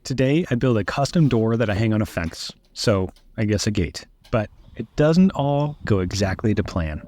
Today, I build a custom door that I hang on a fence, so I guess a gate. But it doesn't all go exactly to plan.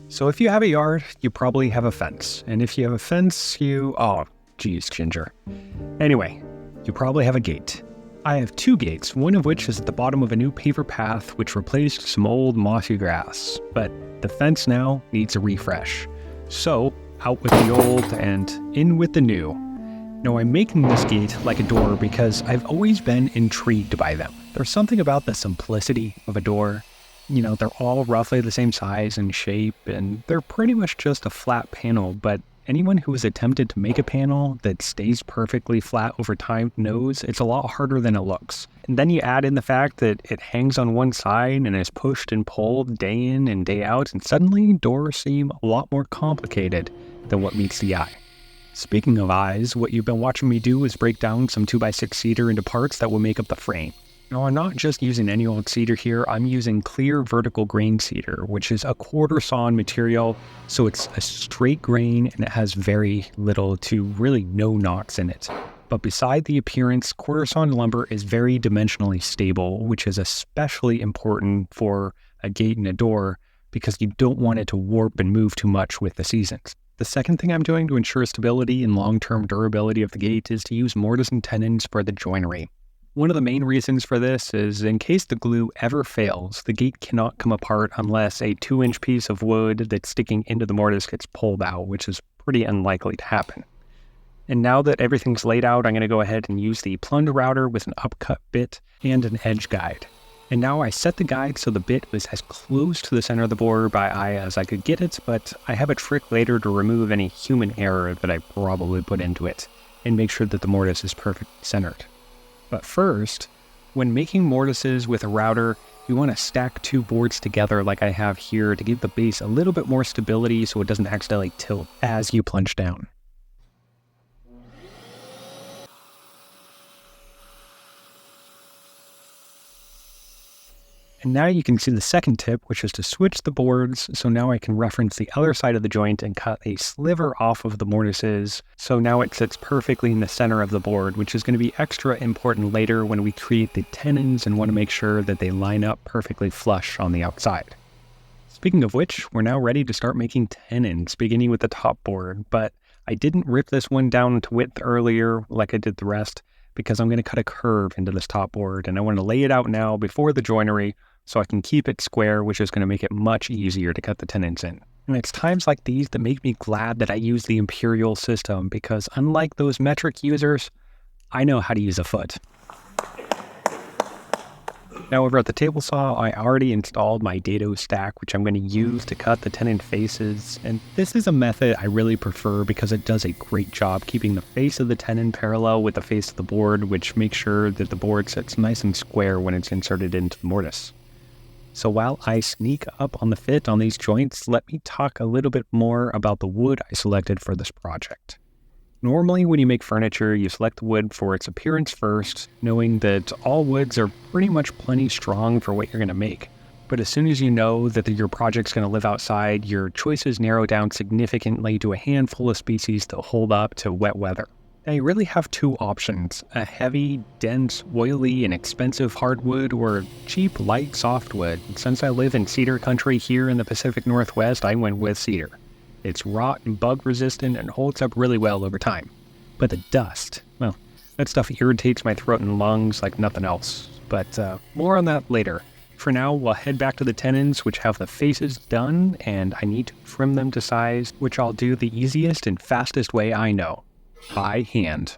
So if you have a yard, you probably have a fence. And if you have a fence, oh, geez, Ginger. Anyway, you probably have a gate. I have two gates, one of which is at the bottom of a new paver path which replaced some old mossy grass. But the fence now needs a refresh. So, out with the old and in with the new. Now I'm making this gate like a door because I've always been intrigued by them. There's something about the simplicity of a door. You know, they're all roughly the same size and shape, and they're pretty much just a flat panel, but anyone who has attempted to make a panel that stays perfectly flat over time knows it's a lot harder than it looks. And then you add in the fact that it hangs on one side and is pushed and pulled day in and day out, and suddenly doors seem a lot more complicated than what meets the eye. Speaking of eyes, what you've been watching me do is break down some 2x6 cedar into parts that will make up the frame. Now, I'm not just using any old cedar here, I'm using clear vertical grain cedar, which is a quarter sawn material, so it's a straight grain and it has very little to really no knots in it. But beside the appearance, quarter sawn lumber is very dimensionally stable, which is especially important for a gate and a door because you don't want it to warp and move too much with the seasons. The second thing I'm doing to ensure stability and long-term durability of the gate is to use mortise and tenons for the joinery. One of the main reasons for this is in case the glue ever fails, the gate cannot come apart unless a 2-inch piece of wood that's sticking into the mortise gets pulled out, which is pretty unlikely to happen. And now that everything's laid out, I'm going to go ahead and use the plunge router with an upcut bit and an edge guide. And now I set the guide so the bit was as close to the center of the board by eye as I could get it, but I have a trick later to remove any human error that I probably put into it and make sure that the mortise is perfectly centered. But first, when making mortises with a router, you want to stack two boards together like I have here to give the base a little bit more stability so it doesn't accidentally tilt as you plunge down. And now you can see the second tip, which is to switch the boards. So now I can reference the other side of the joint and cut a sliver off of the mortises. So now it sits perfectly in the center of the board, which is going to be extra important later when we create the tenons and want to make sure that they line up perfectly flush on the outside. Speaking of which, we're now ready to start making tenons, beginning with the top board. But I didn't rip this one down to width earlier like I did the rest because I'm going to cut a curve into this top board and I want to lay it out now before the joinery so I can keep it square, which is going to make it much easier to cut the tenons in. And it's times like these that make me glad that I use the imperial system, because unlike those metric users, I know how to use a foot. Now over at the table saw, I already installed my dado stack, which I'm going to use to cut the tenon faces. And this is a method I really prefer because it does a great job keeping the face of the tenon parallel with the face of the board, which makes sure that the board sits nice and square when it's inserted into the mortise. So while I sneak up on the fit on these joints, let me talk a little bit more about the wood I selected for this project. Normally when you make furniture, you select the wood for its appearance first, knowing that all woods are pretty much plenty strong for what you're going to make. But as soon as you know that your project's going to live outside, your choices narrow down significantly to a handful of species to hold up to wet weather. Now you really have two options: a heavy, dense, oily, and expensive hardwood, or cheap, light softwood. Since I live in cedar country here in the Pacific Northwest, I went with cedar. It's rot and bug resistant and holds up really well over time. But the dust, well, that stuff irritates my throat and lungs like nothing else. But more on that later. For now, we'll head back to the tenons, which have the faces done, and I need to trim them to size, which I'll do the easiest and fastest way I know: by hand.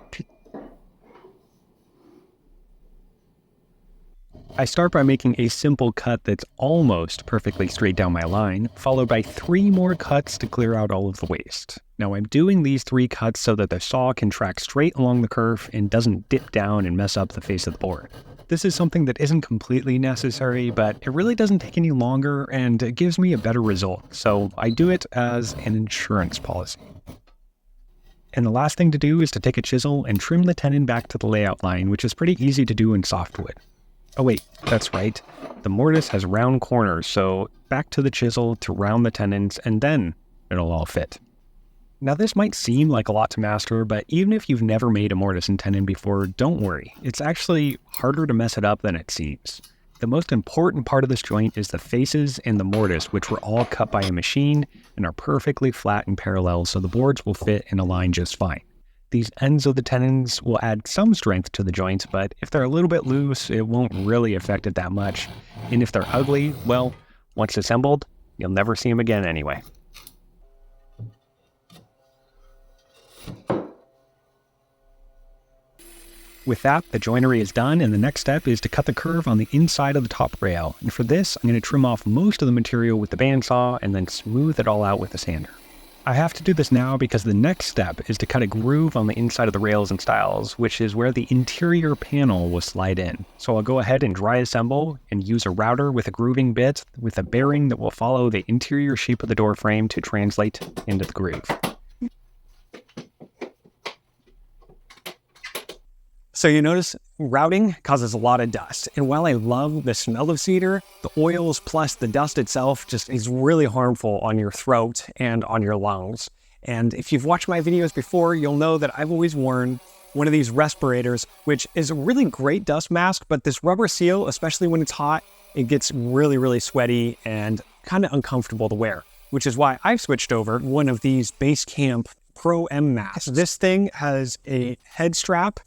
I start by making a simple cut that's almost perfectly straight down my line, followed by 3 more cuts to clear out all of the waste. Now I'm doing these 3 cuts so that the saw can track straight along the curve and doesn't dip down and mess up the face of the board. This is something that isn't completely necessary, but it really doesn't take any longer and it gives me a better result, so I do it as an insurance policy. And the last thing to do is to take a chisel and trim the tenon back to the layout line, which is pretty easy to do in softwood. Oh wait, that's right. The mortise has round corners, so back to the chisel to round the tenons, and then it'll all fit. Now this might seem like a lot to master, but even if you've never made a mortise and tenon before, don't worry. It's actually harder to mess it up than it seems. The most important part of this joint is the faces and the mortise, which were all cut by a machine and are perfectly flat and parallel, so the boards will fit and align just fine. These ends of the tenons will add some strength to the joints, but if they're a little bit loose, it won't really affect it that much. And if they're ugly, well, once assembled, you'll never see them again anyway. With that, the joinery is done, and the next step is to cut the curve on the inside of the top rail. And for this, I'm going to trim off most of the material with the bandsaw and then smooth it all out with a sander. I have to do this now because the next step is to cut a groove on the inside of the rails and stiles, which is where the interior panel will slide in. So I'll go ahead and dry assemble and use a router with a grooving bit with a bearing that will follow the interior shape of the door frame to translate into the groove. So you notice routing causes a lot of dust. And while I love the smell of cedar, the oils plus the dust itself just is really harmful on your throat and on your lungs. And if you've watched my videos before, you'll know that I've always worn one of these respirators, which is a really great dust mask, but this rubber seal, especially when it's hot, it gets really, really sweaty and kind of uncomfortable to wear, which is why I've switched over one of these Basecamp Pro M masks. This thing has a head strap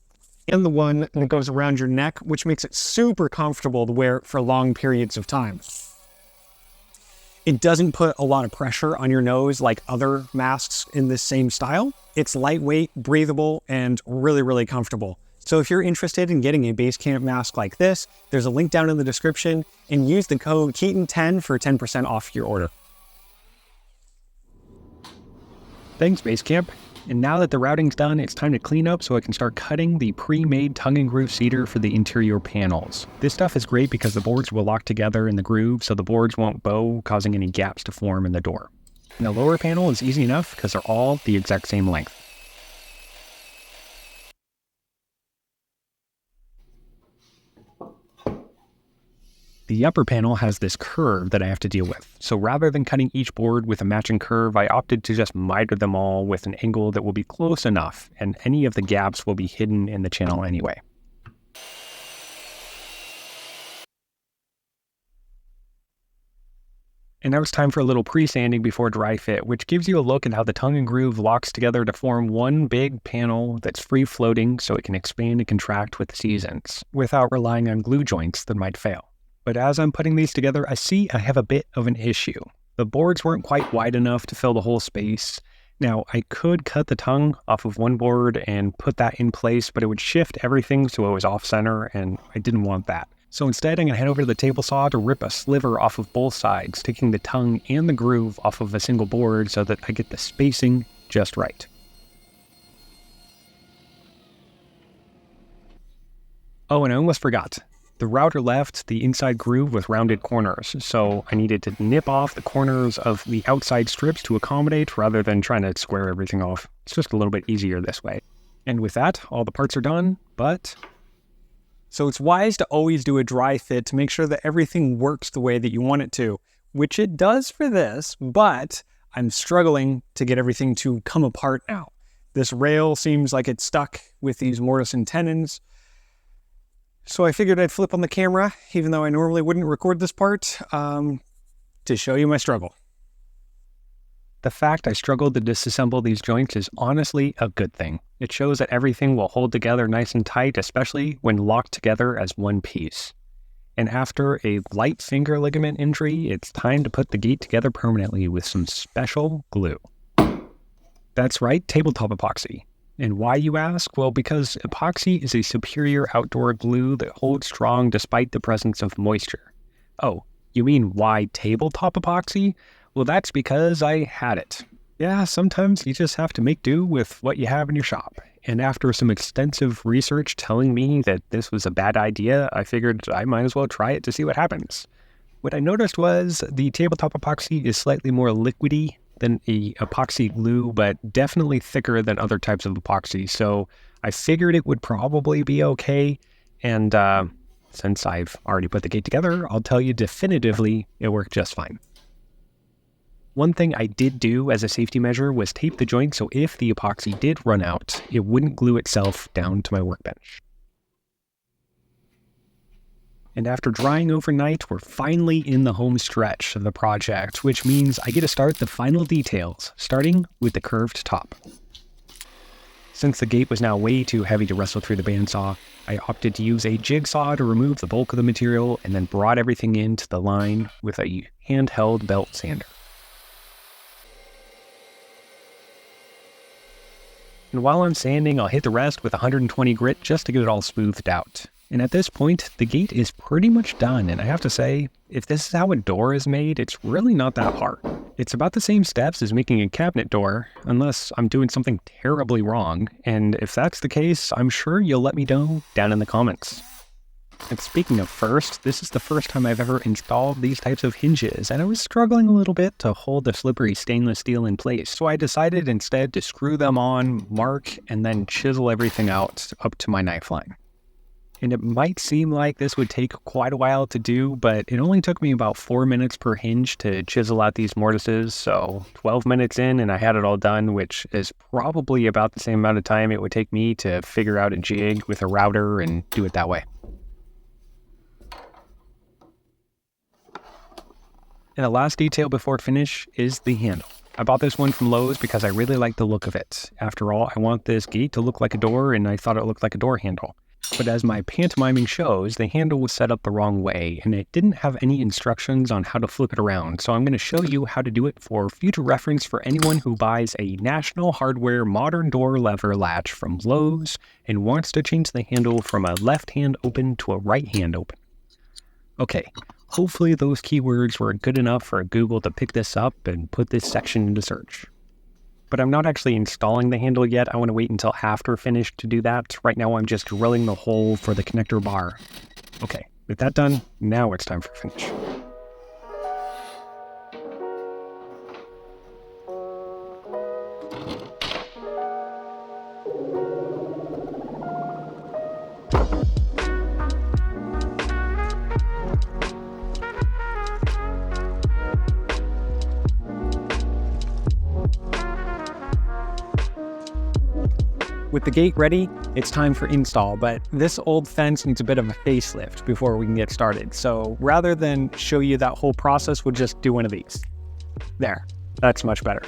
and the one that goes around your neck, which makes it super comfortable to wear for long periods of time. It doesn't put a lot of pressure on your nose like other masks in this same style. It's lightweight, breathable, and really, really comfortable. So if you're interested in getting a Basecamp mask like this, there's a link down in the description, and use the code Keaton10 for 10% off your order. Thanks, Basecamp. And now that the routing's done, it's time to clean up so I can start cutting the pre-made tongue and groove cedar for the interior panels. This stuff is great because the boards will lock together in the groove so the boards won't bow, causing any gaps to form in the door. And the lower panel is easy enough because they're all the exact same length. The upper panel has this curve that I have to deal with, so rather than cutting each board with a matching curve, I opted to just miter them all with an angle that will be close enough, and any of the gaps will be hidden in the channel anyway. And now it's time for a little pre-sanding before dry fit, which gives you a look at how the tongue and groove locks together to form one big panel that's free-floating so it can expand and contract with the seasons, without relying on glue joints that might fail. But as I'm putting these together, I see I have a bit of an issue. The boards weren't quite wide enough to fill the whole space. Now, I could cut the tongue off of one board and put that in place, but it would shift everything so it was off-center, and I didn't want that. So instead, I'm going to head over to the table saw to rip a sliver off of both sides, taking the tongue and the groove off of a single board so that I get the spacing just right. Oh, and I almost forgot. The router left the inside groove with rounded corners, so I needed to nip off the corners of the outside strips to accommodate rather than trying to square everything off. It's just a little bit easier this way. And with that, all the parts are done, So it's wise to always do a dry fit to make sure that everything works the way that you want it to, which it does for this, but I'm struggling to get everything to come apart now. This rail seems like it's stuck with these mortise and tenons. So I figured I'd flip on the camera, even though I normally wouldn't record this part, to show you my struggle. The fact I struggled to disassemble these joints is honestly a good thing. It shows that everything will hold together nice and tight, especially when locked together as one piece. And after a light finger ligament injury, it's time to put the gate together permanently with some special glue. That's right, tabletop epoxy. And why, you ask? Well, because epoxy is a superior outdoor glue that holds strong despite the presence of moisture. Oh, you mean why tabletop epoxy? Well, that's because I had it. Yeah, sometimes you just have to make do with what you have in your shop. And after some extensive research telling me that this was a bad idea, I figured I might as well try it to see what happens. What I noticed was the tabletop epoxy is slightly more liquidy than a epoxy glue, but definitely thicker than other types of epoxy. So I figured it would probably be okay. And since I've already put the gate together, I'll tell you definitively it worked just fine. One thing I did do as a safety measure was tape the joint so if the epoxy did run out, it wouldn't glue itself down to my workbench. And after drying overnight, we're finally in the home stretch of the project, which means I get to start the final details, starting with the curved top. Since the gate was now way too heavy to wrestle through the bandsaw, I opted to use a jigsaw to remove the bulk of the material and then brought everything into the line with a handheld belt sander. And while I'm sanding, I'll hit the rest with 120 grit just to get it all smoothed out. And at this point, the gate is pretty much done, and I have to say, if this is how a door is made, it's really not that hard. It's about the same steps as making a cabinet door, unless I'm doing something terribly wrong, and if that's the case, I'm sure you'll let me know down in the comments. And speaking of first, this is the first time I've ever installed these types of hinges, and I was struggling a little bit to hold the slippery stainless steel in place, so I decided instead to screw them on, mark, and then chisel everything out up to my knife line. And it might seem like this would take quite a while to do, but it only took me about 4 minutes per hinge to chisel out these mortises, so 12 minutes in and I had it all done, which is probably about the same amount of time it would take me to figure out a jig with a router and do it that way. And the last detail before finish is the handle. I bought this one from Lowe's because I really like the look of it. After all, I want this gate to look like a door, and I thought it looked like a door handle. But as my pantomiming shows, the handle was set up the wrong way, and it didn't have any instructions on how to flip it around, so I'm going to show you how to do it for future reference for anyone who buys a National Hardware modern door lever latch from Lowe's and wants to change the handle from a left hand open to a right hand open. Okay, hopefully those keywords were good enough for Google to pick this up and put this section into search. But I'm not actually installing the handle yet. I want to wait until after finished to do that. Right now I'm just drilling the hole for the connector bar. Okay, with that done, now it's time for finish. With the gate ready, it's time for install, but this old fence needs a bit of a facelift before we can get started. So rather than show you that whole process, we'll just do one of these. There, that's much better.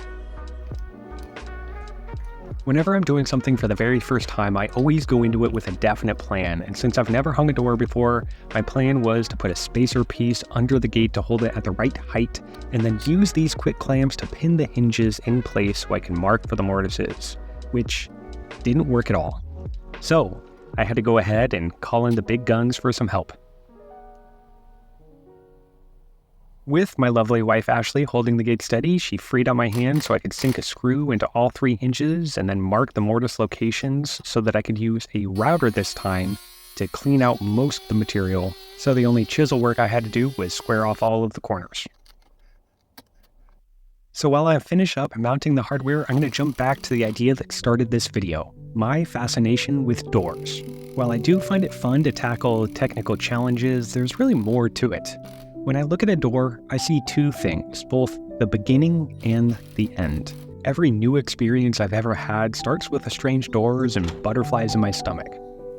Whenever I'm doing something for the very first time, I always go into it with a definite plan, and since I've never hung a door before, my plan was to put a spacer piece under the gate to hold it at the right height, and then use these quick clamps to pin the hinges in place so I can mark for the mortises, which didn't work at all. So I had to go ahead and call in the big guns for some help. With my lovely wife Ashley holding the gate steady, she freed up my hand so I could sink a screw into all 3 hinges and then mark the mortise locations so that I could use a router this time to clean out most of the material. So the only chisel work I had to do was square off all of the corners. So while I finish up mounting the hardware, I'm going to jump back to the idea that started this video, my fascination with doors. While I do find it fun to tackle technical challenges, there's really more to it. When I look at a door, I see 2 things, both the beginning and the end. Every new experience I've ever had starts with strange doors and butterflies in my stomach.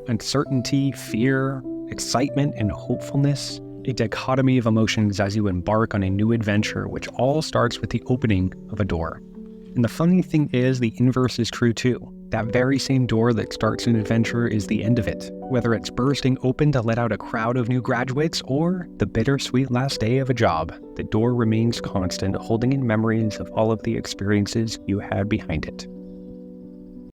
Uncertainty, fear, excitement, and hopefulness. A dichotomy of emotions as you embark on a new adventure, which all starts with the opening of a door. And the funny thing is, the inverse is true too. That very same door that starts an adventure is the end of it, whether it's bursting open to let out a crowd of new graduates or the bittersweet last day of a job. The door remains constant, holding in memories of all of the experiences you had behind it.